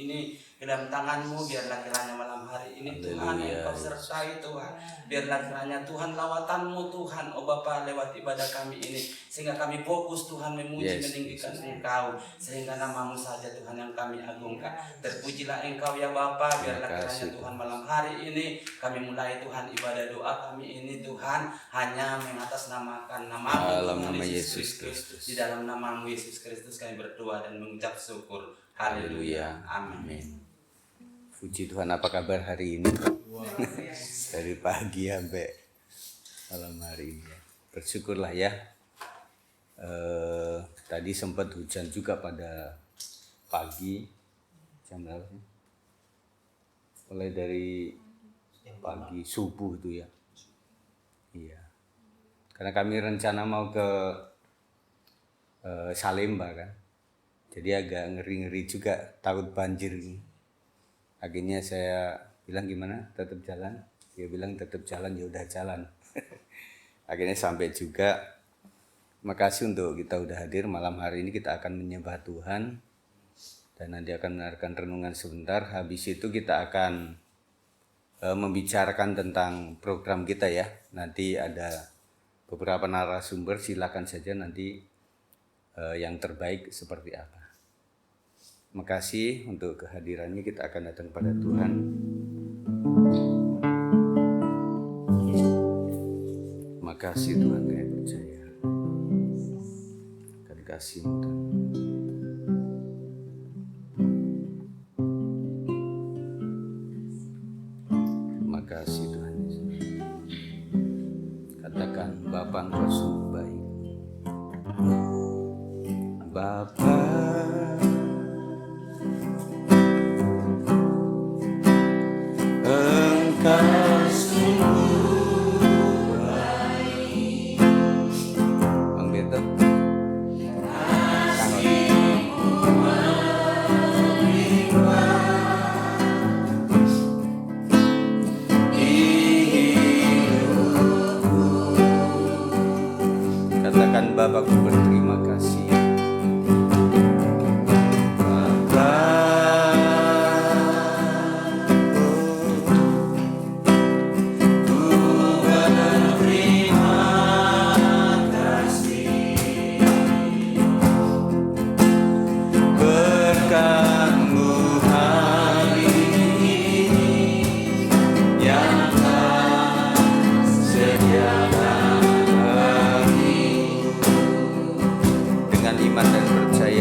ini ke dalam tangan-Mu. Biarlah kiranya malam hari ini Tuhan Engkau sertai Tuhan. Biarlah kiranya Tuhan lawatan-Mu Tuhan, oh Bapa, lewat ibadah kami ini, sehingga kami fokus Tuhan memuji meninggikan Engkau, sehingga nama-Mu saja Tuhan yang kami agungkan. Terpujilah Engkau ya Bapa. Biarlah kiranya Tuhan malam hari ini kami mulai Tuhan ibadah doa kami ini Tuhan hanya mengatasnamakan nama-Mu Tuhan Yesus Kristus. Di dalam nama-Mu Yesus Kristus kami berdoa dan mengucap syukur. Haleluya. Amin. Puji Tuhan, apa kabar hari ini? Dari pagi sampai malam hari ini. Bersyukurlah ya. Tadi sempat hujan juga pada pagi. Jam berapa sih? Mulai dari pagi subuh itu ya. Iya. Karena kami rencana mau ke Salemba kan. Jadi agak ngeri-ngeri juga, takut banjir ini. Akhirnya saya bilang gimana, tetap jalan. Dia bilang tetap jalan, ya udah jalan. Akhirnya sampai juga. Makasih untuk kita udah hadir malam hari ini. Kita akan menyembah Tuhan dan nanti akan mendengarkan renungan sebentar. Habis itu kita akan membicarakan tentang program kita ya. Nanti ada beberapa narasumber, silakan saja nanti yang terbaik seperti apa. Makasih untuk kehadirannya. Kita akan datang pada Tuhan. Makasih Tuhan, saya percaya akan kasih-Mu Tuhan. Makasih Tuhan Yesus. Katakan Bapa, Engkau sungguh baik. Bapa, Engkau sungguh baik. Bang Beto, katakan Bapakku berterima kasih.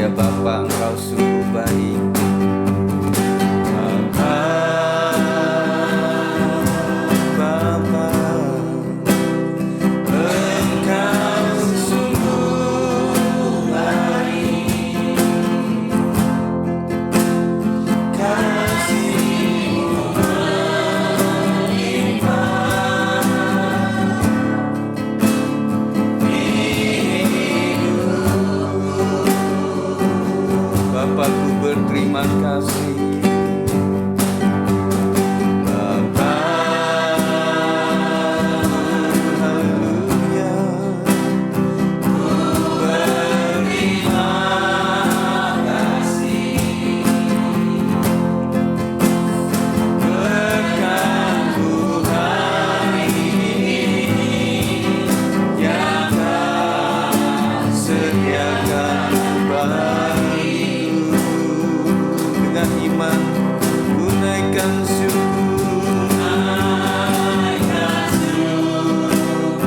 Bapa, Engkau sungguh baik. Bapa, Engkau sungguh baik. Kasih-Mu melimpah di hidupku. Bapakku berterima kasih. Bapa, haleluya. Ku berterima kasih. Berkat-Mu hari ini yang Kau sediakan bagiku. Dengan iman ku naikkan syukur, naikkan syukurku.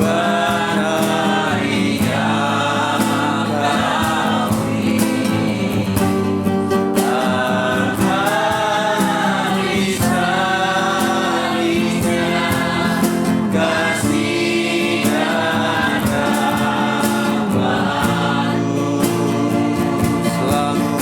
Berkati yang Kau beri, hari-harinya kasih dan selalu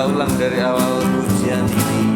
ulang dari awal pujian ini.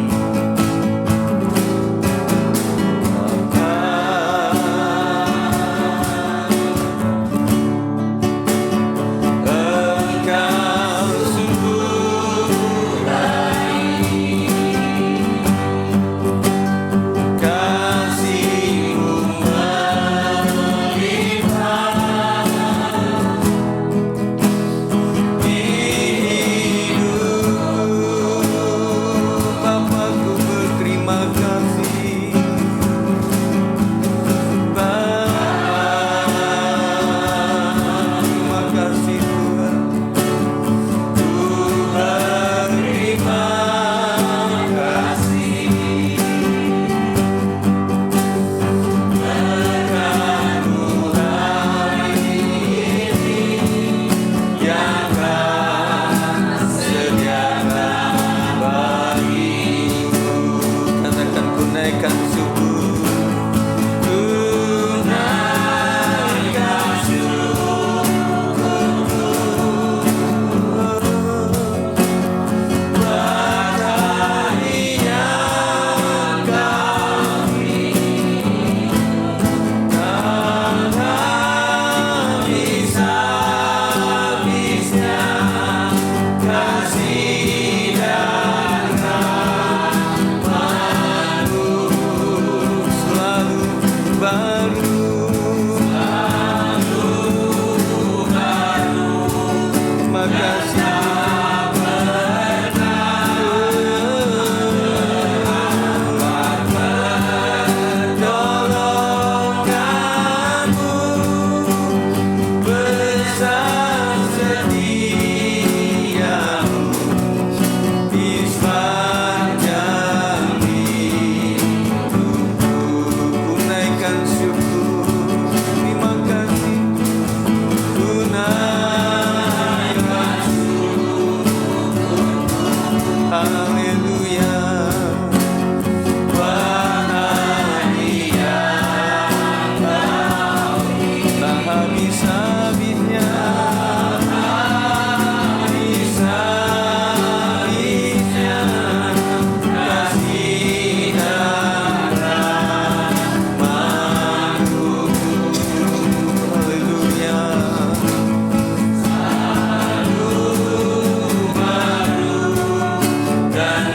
Dan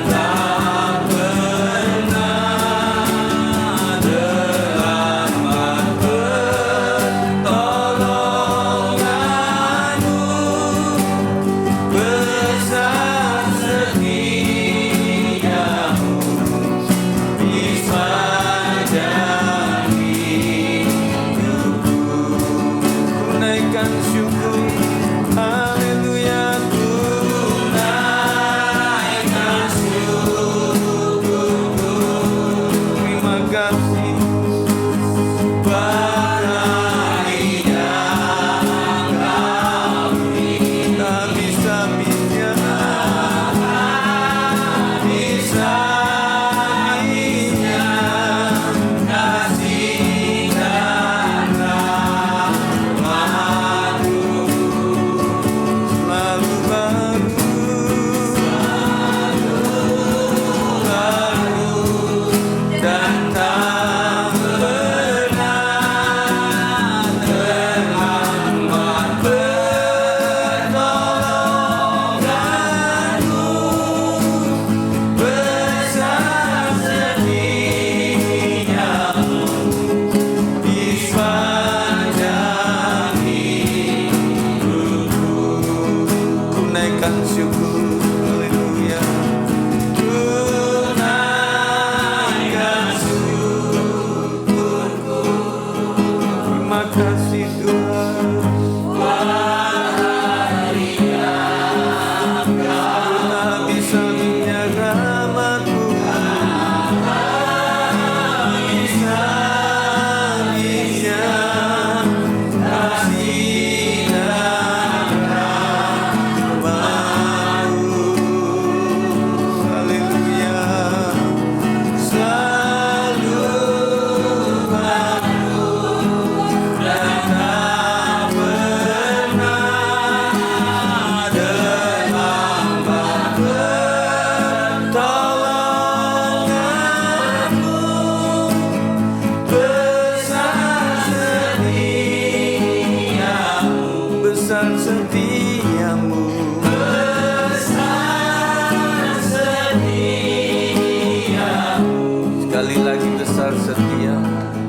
besar setia.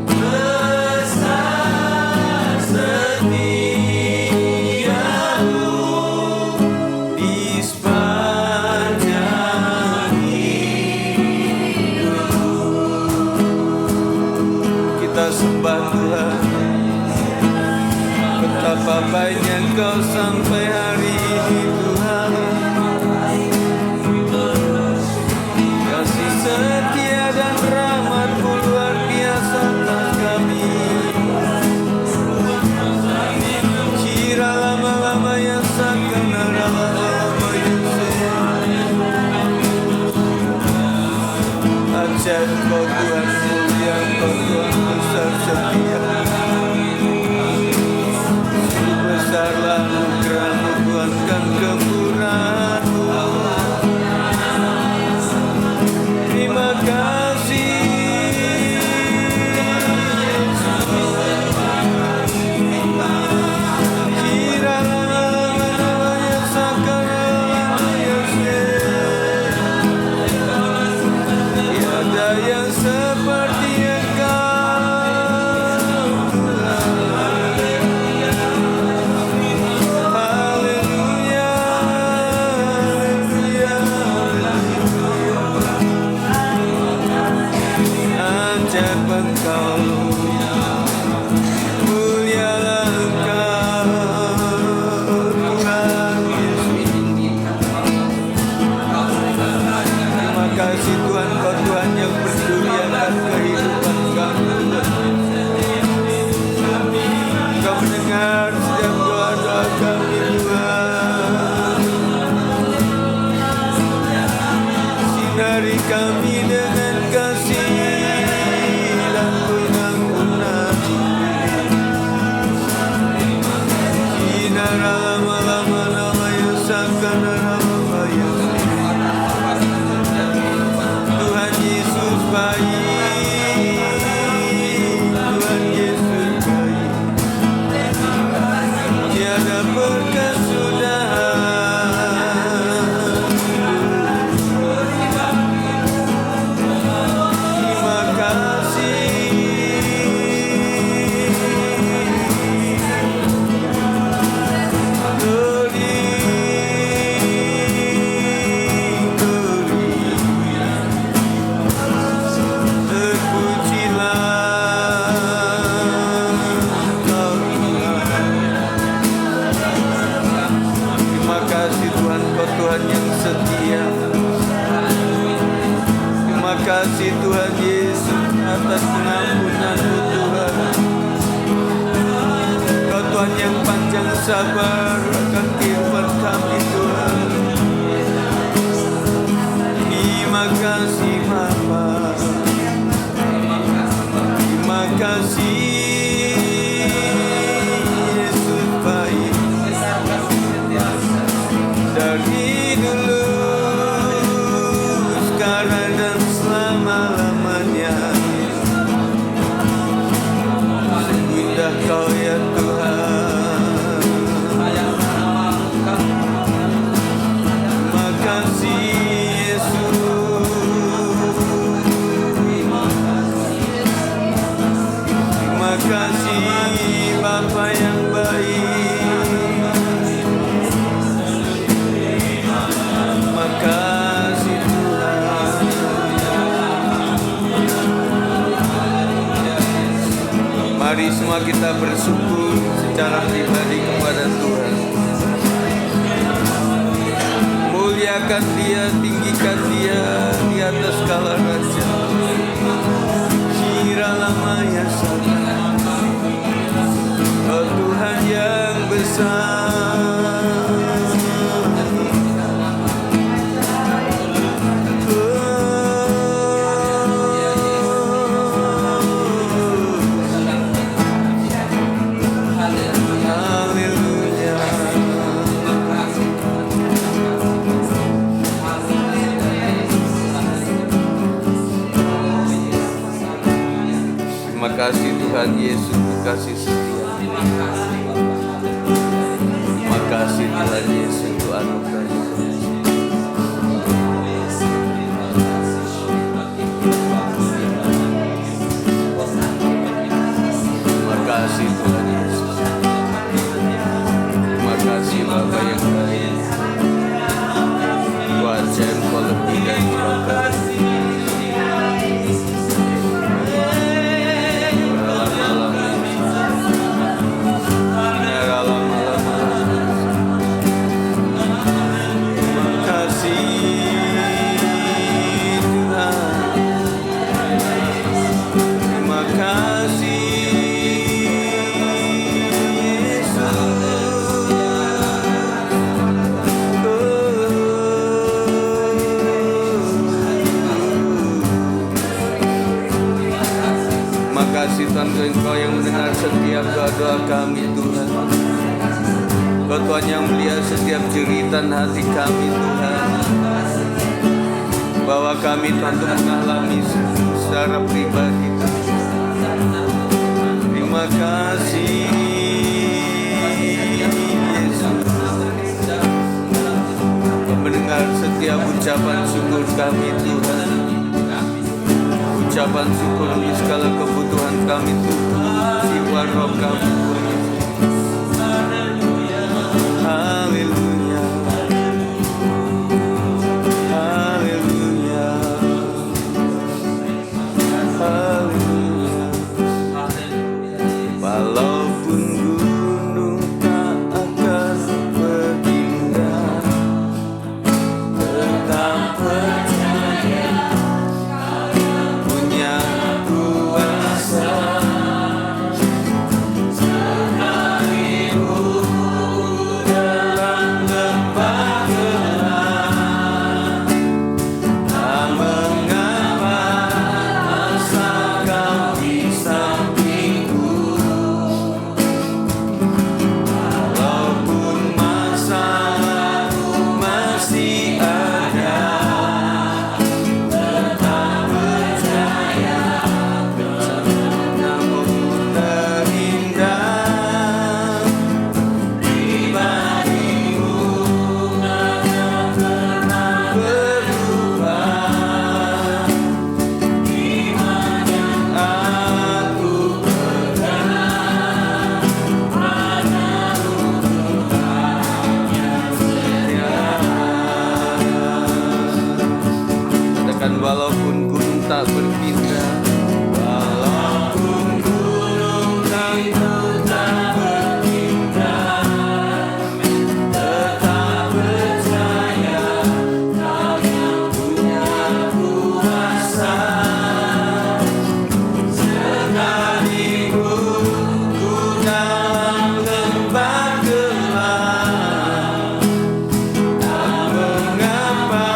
Besar setiamu di sepanjang hidupku. Kita sembah Tuhan, betapa baiknya Engkau sampai hari ini Tuhan. Kasih setia dan rahmat-Mu luar biasa atas kami. Kira lama-lama ya sakana lama-lama Yusuf. Ajaib Kau Tuhan, mulia Kau Tuhan, besar setia. Besarlah anugerah-Mu Tuhan dan kemurahan-Mu. Terima kasih Kira lama-lama ya sakana Yusuf. Tiada yang seperti Engkau. Mulialah Engkau, Tuhan Yesus. Terima kasih Tuhan, Kau Tuhan yang peduli akan kehidupan kami. Kau mendengar setiap doa-doa kami Tuhan. Sinari kami dengan kasih. Tuhan Yesus baik, Tuhan Yesus baik, tiada berkesudahan. Terima kasih. Terima kasih Tuhan Yesus atas pengampunan-Mu Tuhan. Kau Tuhan yang panjang sabar akan kehidupan kami Tuhan. Terima kasih Bapa. Terima kasih Yesus baik. Dari dulu, sekarang dan selama-lamanya. Indah Kau ya Tuhan. Terima kasih Yesus. Terima kasih Bapa yang baik. Terima kasih Tuhan. Mari semua kita bersyukur secara pribadi kepada Tuhan. Muliakan Dia, tinggikan Dia di atas segala raja. Kira lama ya sana. Oh Tuhan yang besar. Terima kasih Tuhan Yesus, kasih setia. Terima kasih Tuhan Yesus untuk anugerah. kasih Tuhan, Engkau yang mendengar setiap doa-doa kami Tuhan. Engkau Tuhan yang melihat setiap jeritan hati kami Tuhan, bahwa kami Tuhan untuk mengalami secara pribadi Tuhan. Terima kasih Yesus, mendengar setiap ucapan syukur kami Tuhan, ucapan syukur di segala kebutuhan kami Tuhan, jiwa roh kami Tuhan. Haleluya, haleluya, haleluya. Walaupun gunung tak akan berpindah, tetap percaya punya kuasa. Sekalipun dalam lembah gelap, tak mengapa asal Kau di sampingku. Walaupun masalahku masih ada, tetap percaya bencanamu terindah. Pribadimu takkan pernah berubah. Iman yang aku pegang pada katakan walaupun gunung tak berpindah, walaupun gunung tak berpindah, tetap percaya Kau yang punya kuasa. Sekalipun ku dalam lembah gelap, tak mengapa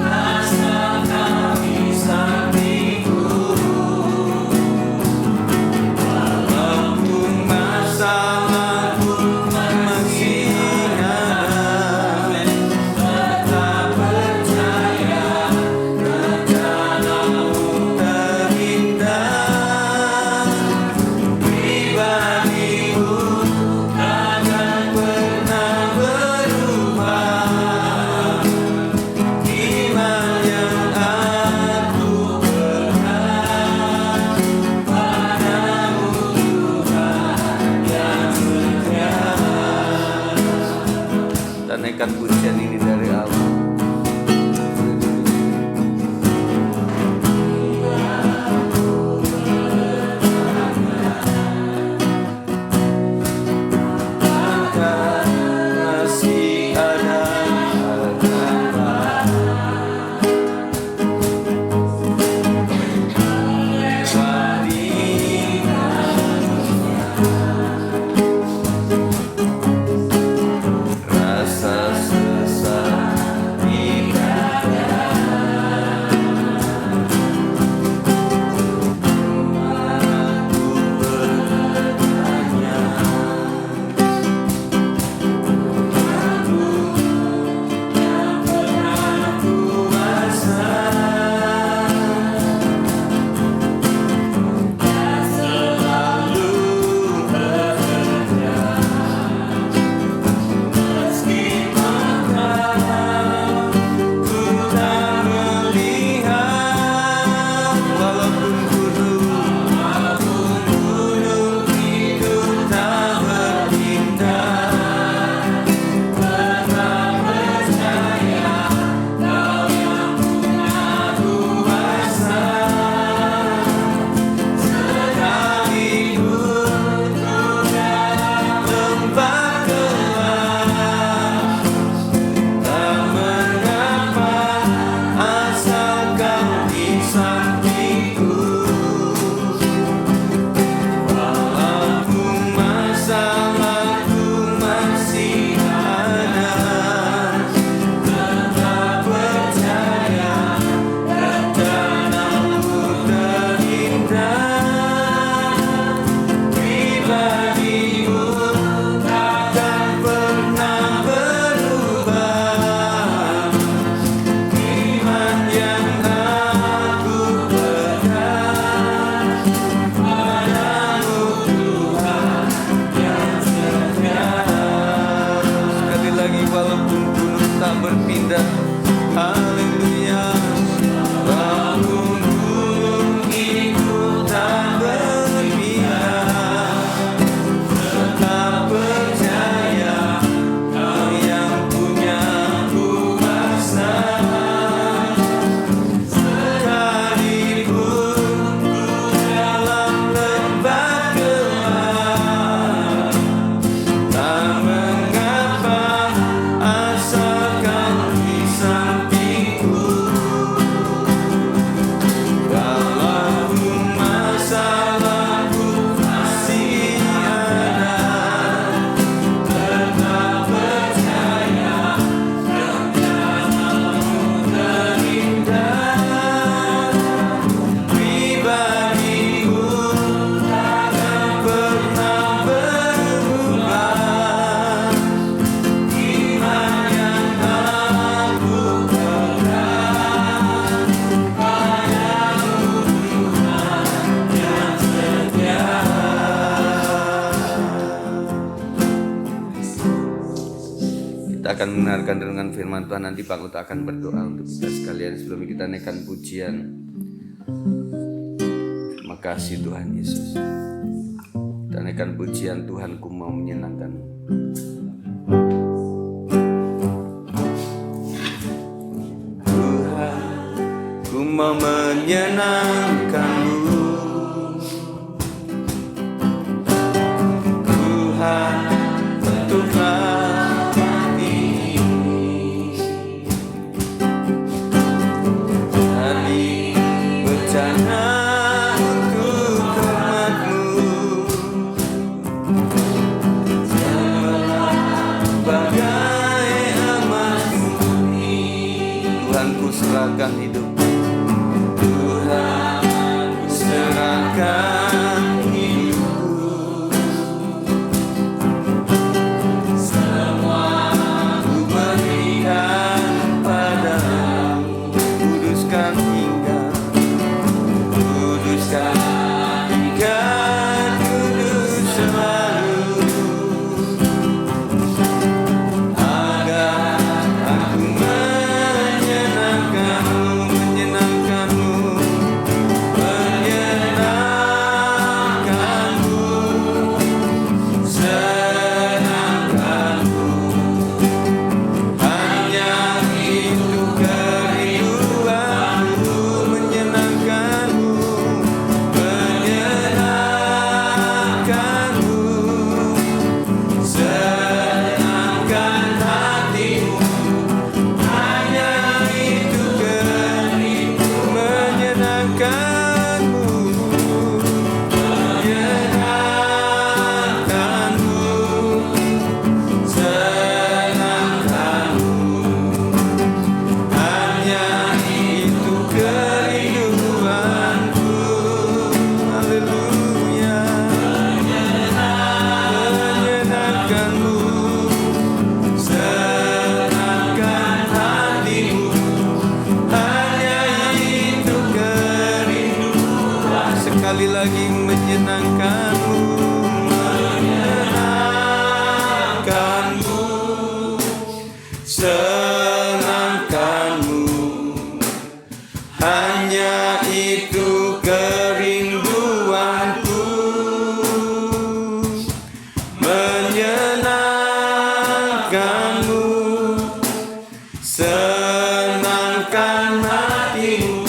asal Kau di sampingku. mendengarkan renungan firman Tuhan, nanti Pak Ut akan berdoa untuk kita sekalian sebelum kita naikkan pujian. Terima kasih Tuhan Yesus. Kita naikkan pujian, Tuhan ku mau menyenangkan-Mu. Tuhan ku mau menyenangkan-Mu. Tuhan bentuklah hati ini dari bencana untuk hormat-Mu. Bagai emas murni, Tuhan ku serahkan hidup. Tuhan ku serahkan hidupku. Semua ku berikan padamu. Kuduskan hingga kudus selalu. Sekali lagi menyenangkan-Mu, senangkan-Mu, hanya itu kerinduanku. Menyenangkan-Mu, senangkan hatimu.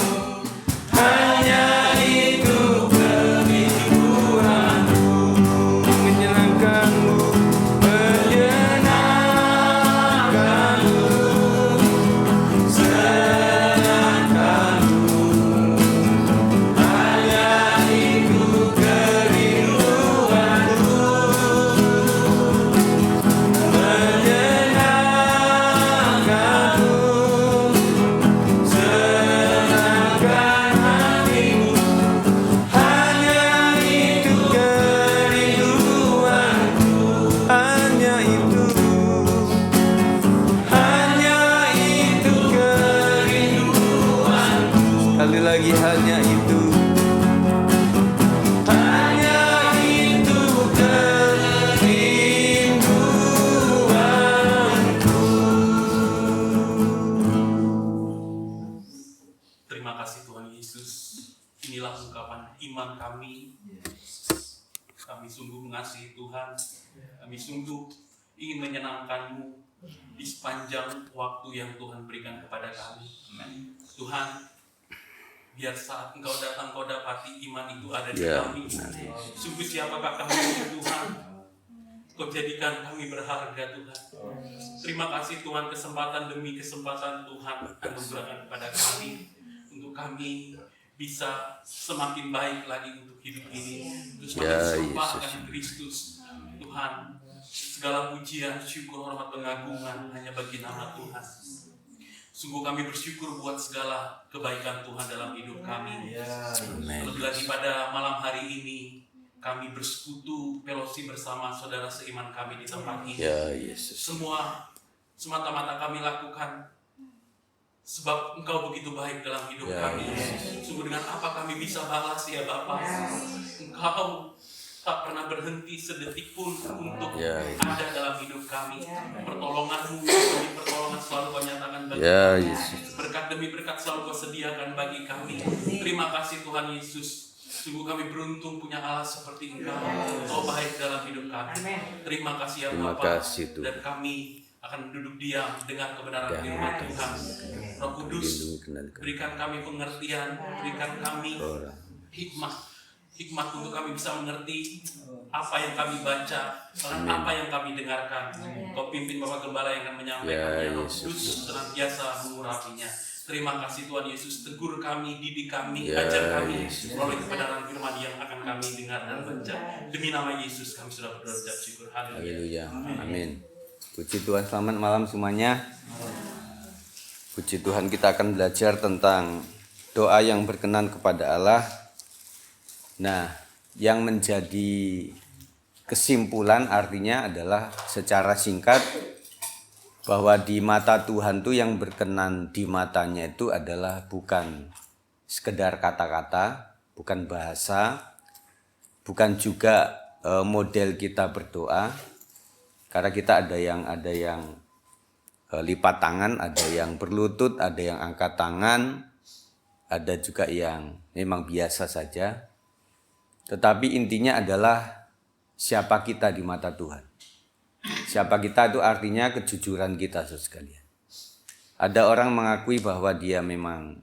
Sekali lagi hanya itu. Hanya itu kerinduanku. Terima kasih Tuhan Yesus. Inilah ungkapan iman kami. Kami sungguh mengasihi Tuhan. Kami sungguh ingin menyenangkan-Mu di sepanjang waktu yang Tuhan berikan kepada kami. Tuhan, biar saat Engkau datang, Kau dapati iman itu ada di kami. Sungguh siapakah kami Tuhan? Kau jadikan kami berharga Tuhan. Terima kasih Tuhan, kesempatan demi kesempatan Tuhan anugerahkan kepada kami, untuk kami bisa semakin baik lagi untuk hidup ini, untuk semakin serupa dengan Kristus. Tuhan, segala pujian, syukur, hormat, pengagungan hanya bagi nama Tuhan. Sungguh kami bersyukur buat segala kebaikan Tuhan dalam hidup kami. Lebih lagi pada malam hari ini, kami bersekutu, fellowship bersama saudara seiman kami di tempat ini. Semua semata-mata kami lakukan sebab Engkau begitu baik dalam hidup kami. Sungguh dengan apa kami bisa balas ya Bapa? Engkau tak pernah berhenti sedetik pun untuk Ya, ada dalam hidup kami. Pertolongan-Mu demi pertolongan selalu Kau nyatakan bagi Ya, kami. Yesus. Berkat demi berkat selalu Kau sediakan bagi kami. Terima kasih Tuhan Yesus. Sungguh kami beruntung punya Allah seperti Engkau. Kau baik dalam hidup kami. Terima kasih ya Terima Bapa. kasih, Tuhan. Dan kami akan duduk diam dengan kebenaran Dan firman Tuhan. Roh Kudus, lindungi kendali kami. berikan kami pengertian, berikan kami Orang. hikmat untuk kami bisa mengerti apa yang kami baca dan apa yang kami dengarkan. Kau pimpin Bapak Gembala yang akan menyampaikannya. Ya, Roh Yesus. Kudus senantiasa mengurapinya. Terima kasih Tuhan Yesus, tegur kami, didik kami, Ya, ajar kami Yesus. melalui kebenaran firman yang akan kami dengar dan baca. Demi nama Yesus kami sudah berdoa ucap syukur. Haleluya. Haleluya. Amin. Puji Tuhan, selamat malam semuanya. Puji Tuhan, kita akan belajar tentang doa yang berkenan kepada Allah. Nah, yang menjadi kesimpulan artinya adalah secara singkat bahwa di mata Tuhan tuh yang berkenan di matanya itu adalah bukan sekedar kata-kata, bukan bahasa, bukan juga model kita berdoa. Karena kita ada yang lipat tangan, ada yang berlutut, ada yang angkat tangan, ada juga yang memang biasa saja. Tetapi intinya adalah siapa kita di mata Tuhan. Siapa kita itu artinya kejujuran kita, saudara sekalian. Ada orang mengakui bahwa dia memang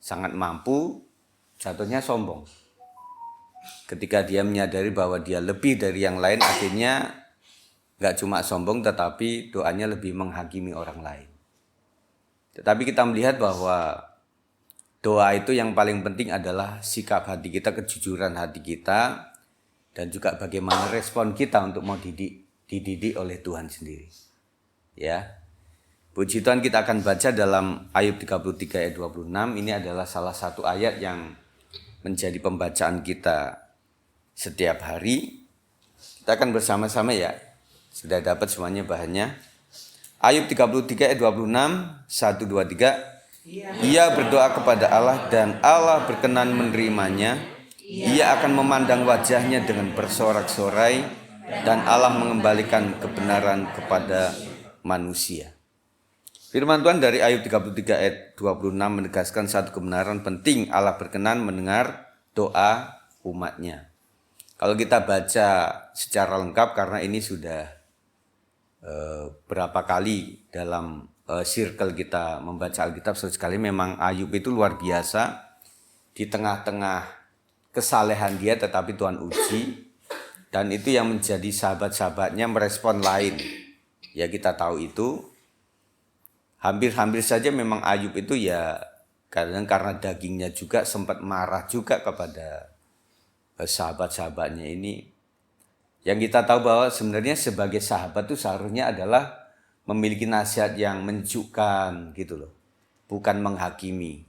sangat mampu, jatuhnya sombong. Ketika dia menyadari bahwa dia lebih dari yang lain, akhirnya gak cuma sombong tetapi doanya lebih menghakimi orang lain. Tetapi kita melihat bahwa doa itu yang paling penting adalah sikap hati kita, kejujuran hati kita, dan juga bagaimana respon kita untuk mau dididik oleh Tuhan sendiri. Ya. Puji Tuhan, kita akan baca dalam Ayub 33 ayat 26. Ini adalah salah satu ayat yang menjadi pembacaan kita setiap hari. Kita akan bersama-sama ya. Sudah dapat semuanya bahannya. Ayub 33 ayat 26, 1, 2, 3. Ia berdoa kepada Allah dan Allah berkenan menerimanya. Ia akan memandang wajahnya dengan bersorak-sorai dan Allah mengembalikan kebenaran kepada manusia. Firman Tuhan dari Ayub 33 ayat 26 menegaskan satu kebenaran penting. Allah berkenan mendengar doa umatnya. Kalau kita baca secara lengkap, karena ini sudah berapa kali dalam circle kita membaca Alkitab, sekali memang Ayub itu luar biasa. Di tengah-tengah kesalehan dia tetapi Tuhan uji, dan itu yang menjadi sahabat-sahabatnya merespon lain. Ya, kita tahu itu. Hampir-hampir saja memang Ayub itu ya kadang karena dagingnya juga sempat marah juga kepada sahabat-sahabatnya ini. Yang kita tahu bahwa sebenarnya sebagai sahabat itu seharusnya adalah memiliki nasihat yang menyejukkan gitu loh, bukan menghakimi,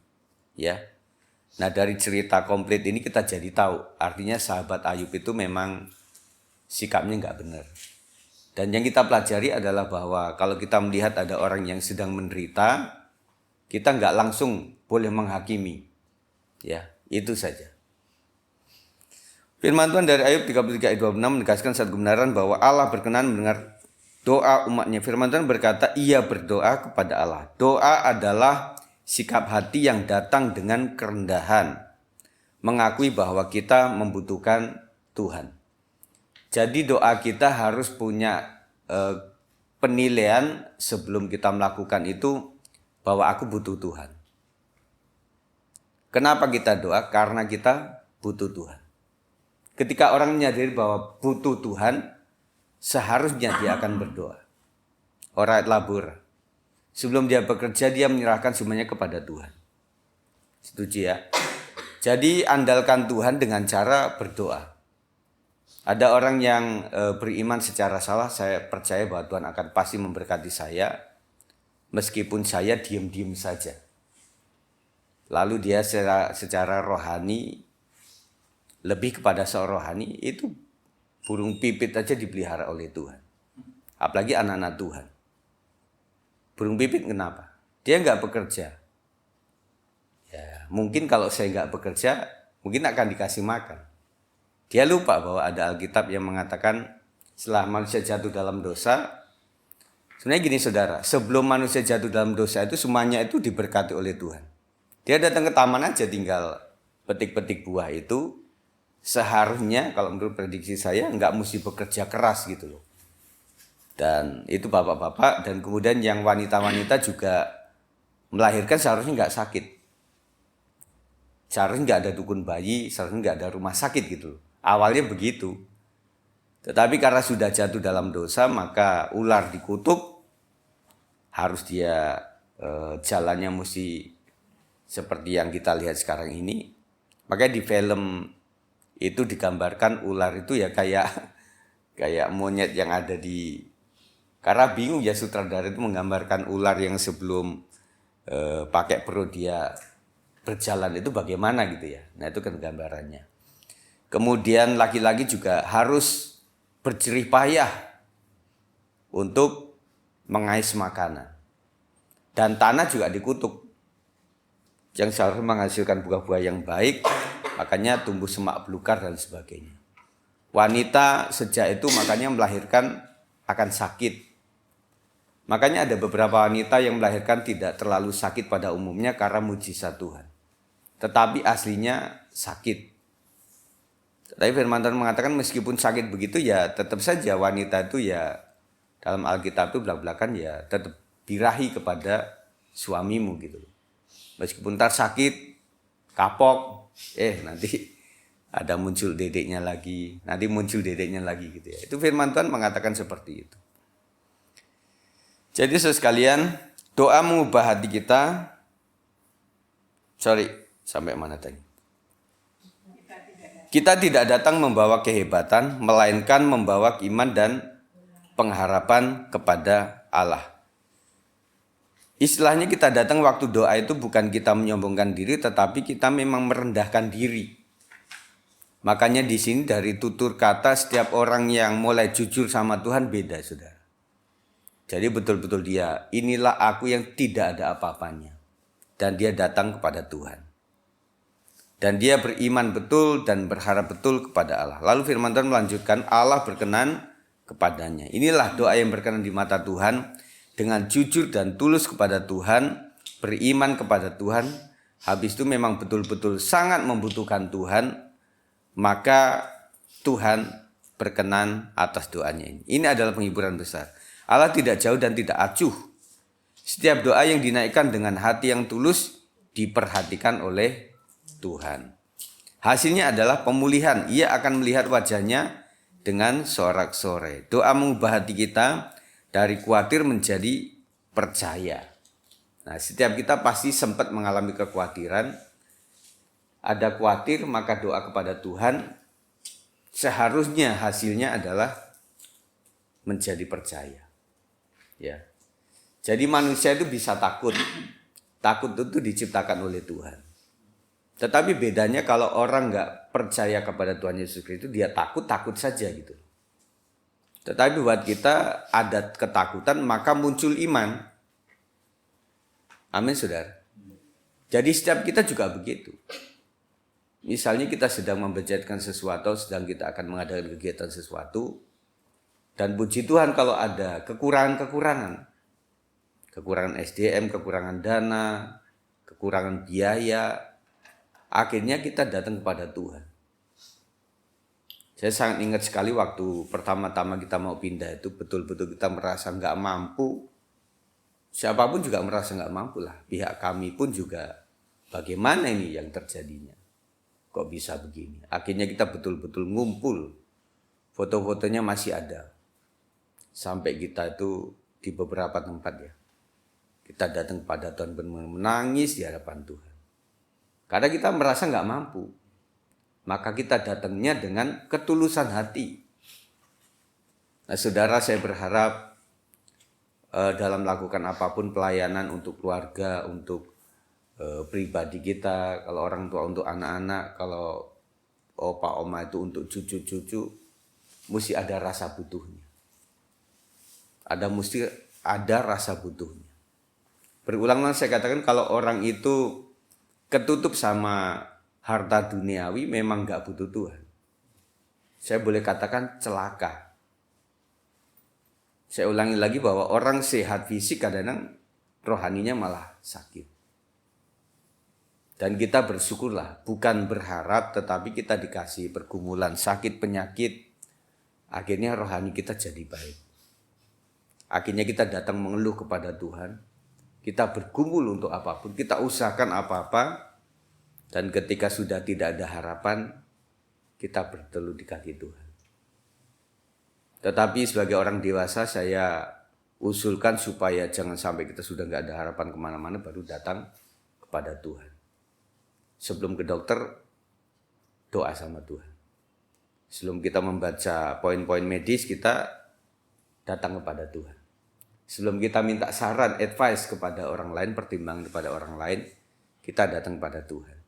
ya. Nah, dari cerita komplit ini kita jadi tahu artinya sahabat Ayub itu memang sikapnya nggak benar. Dan yang kita pelajari adalah bahwa kalau kita melihat ada orang yang sedang menderita, kita nggak langsung boleh menghakimi, ya, itu saja. Firman Tuhan dari Ayub 33 ayat 26 menegaskan satu kebenaran bahwa Allah berkenan mendengar doa umatnya. Firman Tuhan berkata, ia berdoa kepada Allah. Doa adalah sikap hati yang datang dengan kerendahan, mengakui bahwa kita membutuhkan Tuhan. Jadi doa kita harus punya penilaian sebelum kita melakukan itu, bahwa aku butuh Tuhan. Kenapa kita doa? Karena kita butuh Tuhan. Ketika orang menyadari bahwa butuh Tuhan, seharusnya dia akan berdoa. Orang labur. Sebelum dia bekerja, dia menyerahkan semuanya kepada Tuhan. Setuju ya? Jadi andalkan Tuhan dengan cara berdoa. Ada orang yang beriman secara salah, saya percaya bahwa Tuhan akan pasti memberkati saya, meskipun saya diam-diam saja. Lalu dia secara rohani, lebih kepada seorang rohani, itu burung pipit aja dipelihara oleh Tuhan. Apalagi anak-anak Tuhan. Burung pipit kenapa? Dia nggak bekerja. Ya, mungkin kalau saya nggak bekerja, mungkin akan dikasih makan. Dia lupa bahwa ada Alkitab yang mengatakan setelah manusia jatuh dalam dosa, sebenarnya gini saudara, sebelum manusia jatuh dalam dosa itu semuanya itu diberkati oleh Tuhan. Dia datang ke taman aja tinggal petik-petik buah itu, seharusnya kalau menurut prediksi saya nggak mesti bekerja keras gitu loh. Dan itu bapak-bapak dan kemudian yang wanita-wanita juga melahirkan seharusnya nggak sakit. Seharusnya nggak ada dukun bayi, seharusnya nggak ada rumah sakit gitu loh. Awalnya begitu. Tetapi karena sudah jatuh dalam dosa maka ular dikutuk, harus dia jalannya mesti seperti yang kita lihat sekarang ini. Makanya di film itu digambarkan ular itu ya kayak monyet yang ada di, karena bingung ya sutradara itu menggambarkan ular yang sebelum pakai perut dia berjalan itu bagaimana gitu ya. Nah itu kan gambarannya. Kemudian laki-laki juga harus berjerih payah untuk mengais makanan. Dan tanah juga dikutuk. Yang seharusnya menghasilkan buah-buah yang baik, makanya tumbuh semak belukar dan sebagainya. Wanita sejak itu makanya melahirkan akan sakit. Makanya ada beberapa wanita yang melahirkan tidak terlalu sakit pada umumnya karena mujizat Tuhan. Tetapi aslinya sakit. Tapi firman Tuhan mengatakan meskipun sakit begitu ya tetap saja wanita itu ya dalam Alkitab itu belak-belakan ya tetap birahi kepada suamimu gitu. Meskipun ntar sakit, kapok, nanti ada muncul dedeknya lagi, nanti muncul dedeknya lagi gitu ya. Itu firman Tuhan mengatakan seperti itu. Jadi saudara sekalian, doa mengubah hati kita. Sampai mana tadi? Kita tidak datang membawa kehebatan, melainkan membawa iman dan pengharapan kepada Allah. Istilahnya kita datang waktu doa itu bukan kita menyombongkan diri, tetapi kita memang merendahkan diri. Makanya di sini dari tutur kata setiap orang yang mulai jujur sama Tuhan beda, saudara. Jadi betul-betul dia, inilah aku yang tidak ada apa-apanya. Dan dia datang kepada Tuhan. Dan dia beriman betul dan berharap betul kepada Allah. Lalu firman Tuhan melanjutkan, Allah berkenan kepadanya. Inilah doa yang berkenan di mata Tuhan. Dengan jujur dan tulus kepada Tuhan, beriman kepada Tuhan, habis itu memang betul-betul sangat membutuhkan Tuhan, maka Tuhan berkenan atas doanya ini. Ini adalah penghiburan besar. Allah tidak jauh dan tidak acuh. Setiap doa yang dinaikkan dengan hati yang tulus diperhatikan oleh Tuhan. Hasilnya adalah pemulihan. Ia akan melihat wajahnya dengan sorak-sorai. Doa mengubah hati kita dari khawatir menjadi percaya. Nah, setiap kita pasti sempat mengalami kekhawatiran. Ada khawatir, maka doa kepada Tuhan seharusnya hasilnya adalah menjadi percaya. Ya. Jadi manusia itu bisa takut. Takut itu diciptakan oleh Tuhan. Tetapi bedanya kalau orang nggak percaya kepada Tuhan Yesus Kristus, dia takut saja gitu. Tetapi buat kita ada ketakutan maka muncul iman. Amin saudara. Jadi setiap kita juga begitu. Misalnya kita sedang membudgetkan sesuatu, sedang kita akan mengadakan kegiatan sesuatu. Dan puji Tuhan kalau ada kekurangan-kekurangan. Kekurangan SDM, kekurangan dana, kekurangan biaya. Akhirnya kita datang kepada Tuhan. Saya sangat ingat sekali waktu pertama-tama kita mau pindah itu betul-betul kita merasa nggak mampu. Siapapun juga merasa nggak mampu lah. Pihak kami pun juga bagaimana ini yang terjadinya. Kok bisa begini? Akhirnya kita betul-betul ngumpul. Foto-fotonya masih ada. Sampai kita itu di beberapa tempat ya. Kita datang pada Tuhan benar-benar menangis di hadapan Tuhan. Karena kita merasa nggak mampu. Maka kita datangnya dengan ketulusan hati. Nah, saudara, saya berharap dalam melakukan apapun pelayanan untuk keluarga, untuk pribadi kita, kalau orang tua untuk anak-anak, kalau opa oma itu untuk cucu-cucu, mesti ada rasa butuhnya. Mesti ada rasa butuhnya. Berulang-ulang saya katakan kalau orang itu ketutup sama harta duniawi memang nggak butuh Tuhan. saya boleh katakan celaka. Saya ulangi lagi bahwa orang sehat fisik kadang-kadang rohaninya malah sakit. Dan kita bersyukurlah, bukan berharap tetapi kita dikasih pergumulan sakit penyakit, akhirnya rohani kita jadi baik. Akhirnya kita datang mengeluh kepada Tuhan, kita bergumul untuk apapun, kita usahakan apa-apa, dan ketika sudah tidak ada harapan, kita berteduh di kaki Tuhan. Tetapi sebagai orang dewasa saya usulkan supaya jangan sampai kita sudah nggak ada harapan kemana-mana baru datang kepada Tuhan. Sebelum ke dokter, doa sama Tuhan. Sebelum kita membaca poin-poin medis, kita datang kepada Tuhan. Sebelum kita minta saran, advice kepada orang lain, pertimbangan kepada orang lain, kita datang kepada Tuhan.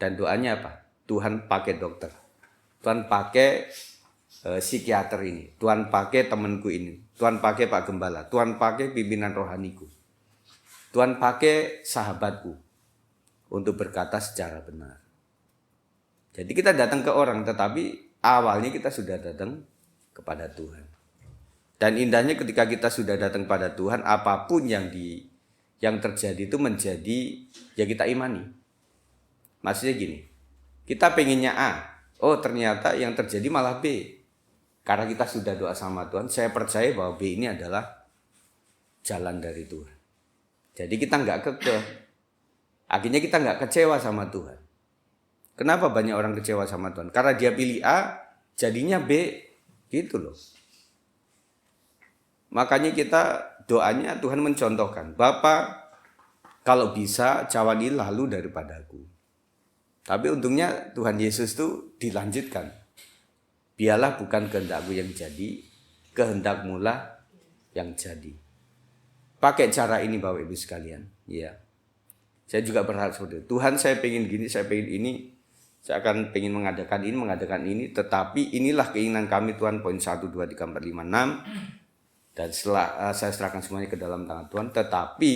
Dan doanya apa? Tuhan pakai dokter. Tuhan pakai psikiater ini. Tuhan pakai temanku ini. Tuhan pakai Pak Gembala. Tuhan pakai pimpinan rohaniku. Tuhan pakai sahabatku untuk berkata secara benar. Jadi kita datang ke orang, tetapi awalnya kita sudah datang kepada Tuhan. Dan indahnya ketika kita sudah datang pada Tuhan, apapun yang terjadi itu menjadi ya kita imani. Maksudnya gini, kita pengennya A, oh ternyata yang terjadi malah B. Karena kita sudah doa sama Tuhan, saya percaya bahwa B ini adalah jalan dari Tuhan. Jadi kita nggak kekeh. Akhirnya kita nggak kecewa sama Tuhan. Kenapa banyak orang kecewa sama Tuhan? Karena dia pilih A, jadinya B, gitu loh. Makanya kita doanya Tuhan mencontohkan, Bapa, kalau bisa jawani lalu daripadaku. Tapi untungnya Tuhan Yesus itu dilanjutkan. Biarlah bukan kehendakku yang jadi, kehendakmu lah yang jadi. Pakai cara ini Bapak Ibu sekalian, ya. Saya juga berharap seperti itu. Tuhan, saya pengen gini, saya pengen ini. Saya akan pengen mengadakan ini. Tetapi inilah keinginan kami Tuhan. Poin 1, 2, 3, 4, 5, 6. Dan setelah saya serahkan semuanya ke dalam tangan Tuhan. Tetapi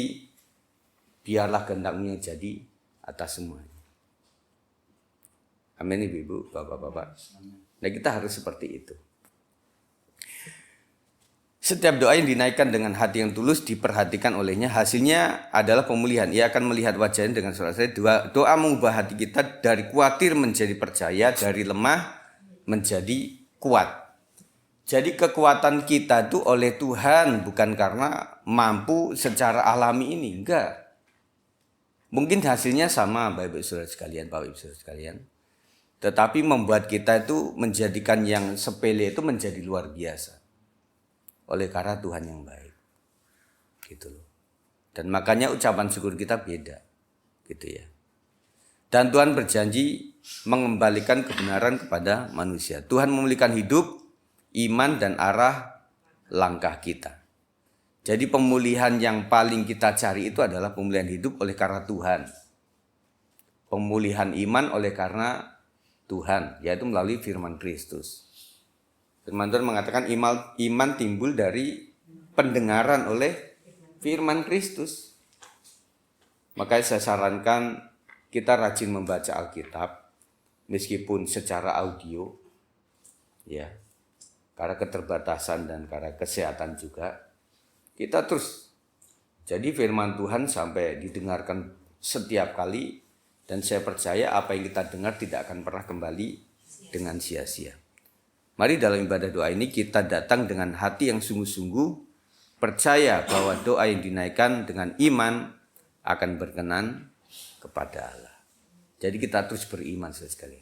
biarlah kehendak-Mu yang jadi atas semuanya. Amin Ibu-Ibu, Bapak-Bapak. Nah kita harus seperti itu. Setiap doa yang dinaikkan dengan hati yang tulus diperhatikan olehnya, hasilnya adalah pemulihan. Ia akan melihat wajahnya dengan sorak-sorai. Doa mengubah hati kita dari khawatir menjadi percaya, dari lemah menjadi kuat. Jadi kekuatan kita itu oleh Tuhan, bukan karena mampu secara alami ini, enggak. Mungkin hasilnya sama Bapak Ibu Saudara sekalian, Bapak Ibu Saudara sekalian. Tetapi membuat kita itu menjadikan yang sepele itu menjadi luar biasa. Oleh karena Tuhan yang baik. Gitu loh. Dan makanya ucapan syukur kita beda. Gitu ya. Dan Tuhan berjanji mengembalikan kebenaran kepada manusia. Tuhan memulihkan hidup, iman dan arah langkah kita. Jadi pemulihan yang paling kita cari itu adalah pemulihan hidup oleh karena Tuhan. Pemulihan iman oleh karena Tuhan, yaitu melalui firman Kristus. Firman Tuhan mengatakan iman timbul dari pendengaran oleh firman Kristus. Makanya saya sarankan kita rajin membaca Alkitab meskipun secara audio, ya, karena keterbatasan dan karena kesehatan juga. Kita terus jadi firman Tuhan sampai didengarkan setiap kali, dan saya percaya apa yang kita dengar tidak akan pernah kembali dengan sia-sia. Mari dalam ibadah doa ini kita datang dengan hati yang sungguh-sungguh, percaya bahwa doa yang dinaikkan dengan iman akan berkenan kepada Allah. Jadi kita terus beriman sekali.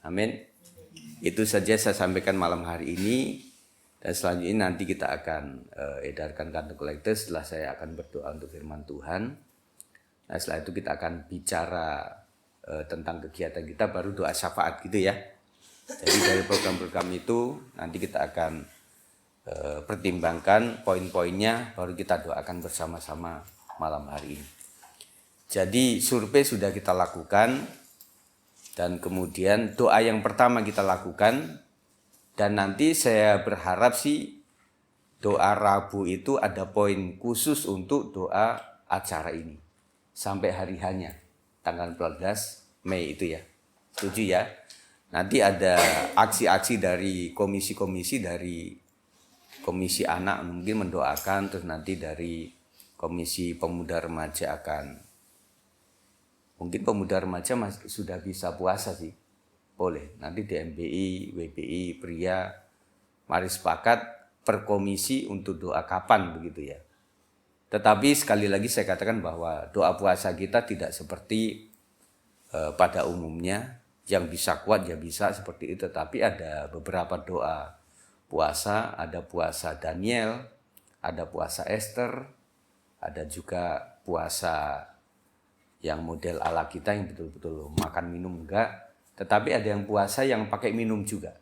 Amin. Itu saja saya sampaikan malam hari ini. Dan selanjutnya nanti kita akan edarkan kantong kolektor setelah saya akan berdoa untuk firman Tuhan. Nah setelah itu kita akan bicara tentang kegiatan kita, baru doa syafaat gitu ya. Jadi dari program-program itu nanti kita akan pertimbangkan poin-poinnya, baru kita doakan bersama-sama malam hari ini. Jadi survei sudah kita lakukan, dan kemudian doa yang pertama kita lakukan, dan nanti saya berharap sih doa Rabu itu ada poin khusus untuk doa acara ini sampai hari hanya tanggal 14 Mei itu ya. Setuju ya? nanti ada aksi-aksi dari komisi-komisi, dari komisi anak mungkin mendoakan, terus nanti dari komisi pemuda remaja akan, mungkin pemuda remaja sudah bisa puasa sih, boleh. Nanti di MBI, WBI, pria, mari sepakat per komisi untuk doa kapan begitu ya. Tetapi sekali lagi saya katakan bahwa doa puasa kita tidak seperti pada umumnya, yang bisa kuat ya bisa seperti itu. Tapi ada beberapa doa puasa, ada puasa Daniel, ada puasa Esther, ada juga puasa yang model ala kita yang betul-betul makan minum enggak. Tetapi ada yang puasa yang pakai minum juga,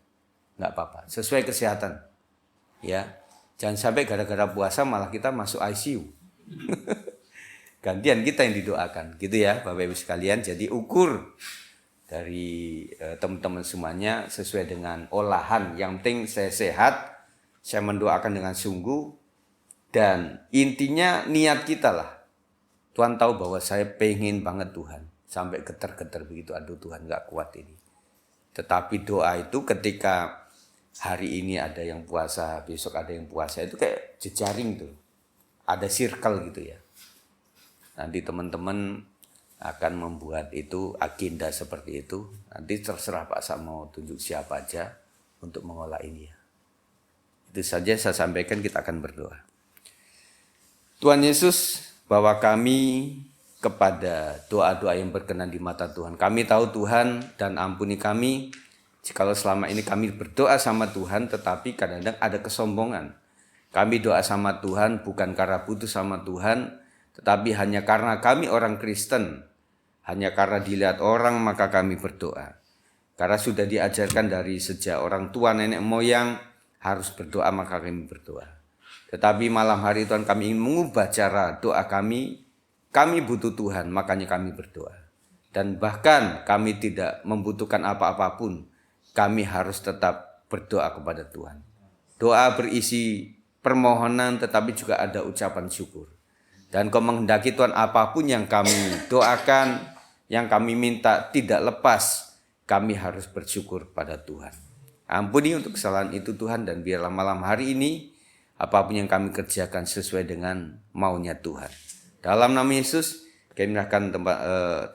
enggak apa-apa, sesuai kesehatan. Ya, jangan sampai gara-gara puasa malah kita masuk ICU. Gantian kita yang didoakan, gitu ya Bapak Ibu sekalian. Jadi ukur dari teman-teman semuanya sesuai dengan olahan. Yang penting saya sehat, saya mendoakan dengan sungguh, dan intinya niat kita lah. Tuhan tahu bahwa saya pengen banget Tuhan, sampai getar-getar begitu, aduh Tuhan gak kuat ini. Tetapi doa itu ketika hari ini ada yang puasa, besok ada yang puasa, itu kayak jejaring tuh, ada circle gitu ya. Nanti teman-teman akan membuat itu agenda seperti itu. Nanti terserah Pak Sam mau tunjuk siapa aja untuk mengolah ini ya. Itu saja saya sampaikan, kita akan berdoa. Tuhan Yesus, bawa kami kepada doa-doa yang berkenan di mata Tuhan. Kami tahu Tuhan, dan ampuni kami jikalau selama ini kami berdoa sama Tuhan tetapi kadang-kadang ada kesombongan. Kami doa sama Tuhan bukan karena butuh sama Tuhan, tetapi hanya karena kami orang Kristen, hanya karena dilihat orang maka kami berdoa. Karena sudah diajarkan dari sejak orang tua nenek moyang harus berdoa maka kami berdoa. Tetapi malam hari Tuhan kami ingin mengubah cara doa kami. Kami butuh Tuhan makanya kami berdoa. Dan bahkan kami tidak membutuhkan apa-apapun, kami harus tetap berdoa kepada Tuhan. Doa berisi permohonan tetapi juga ada ucapan syukur. Dan Kau menghendaki Tuhan apapun yang kami doakan, yang kami minta tidak lepas, kami harus bersyukur pada Tuhan. Ampuni untuk kesalahan itu Tuhan, dan biarlah malam hari ini apapun yang kami kerjakan sesuai dengan maunya Tuhan. Dalam nama Yesus, kami menyerahkan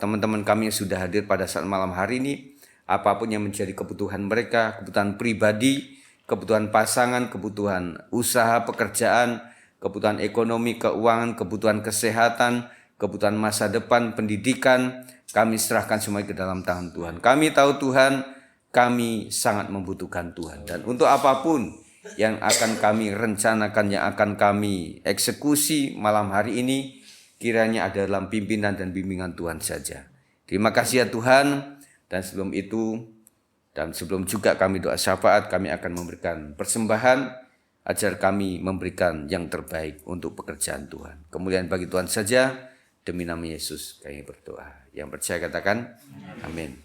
teman-teman kami yang sudah hadir pada saat malam hari ini, apapun yang menjadi kebutuhan mereka, kebutuhan pribadi, kebutuhan pasangan, kebutuhan usaha, pekerjaan, kebutuhan ekonomi, keuangan, kebutuhan kesehatan, kebutuhan masa depan, pendidikan, kami serahkan semua ke dalam tangan Tuhan. Kami tahu Tuhan, kami sangat membutuhkan Tuhan. Dan untuk apapun yang akan kami rencanakan, yang akan kami eksekusi malam hari ini, kiranya ada dalam pimpinan dan bimbingan Tuhan saja. Terima kasih ya Tuhan. Dan sebelum itu, dan sebelum juga kami doa syafaat, kami akan memberikan persembahan, ajar kami memberikan yang terbaik untuk pekerjaan Tuhan. Kemuliaan bagi Tuhan saja, demi nama Yesus kami berdoa. Yang percaya katakan, amin.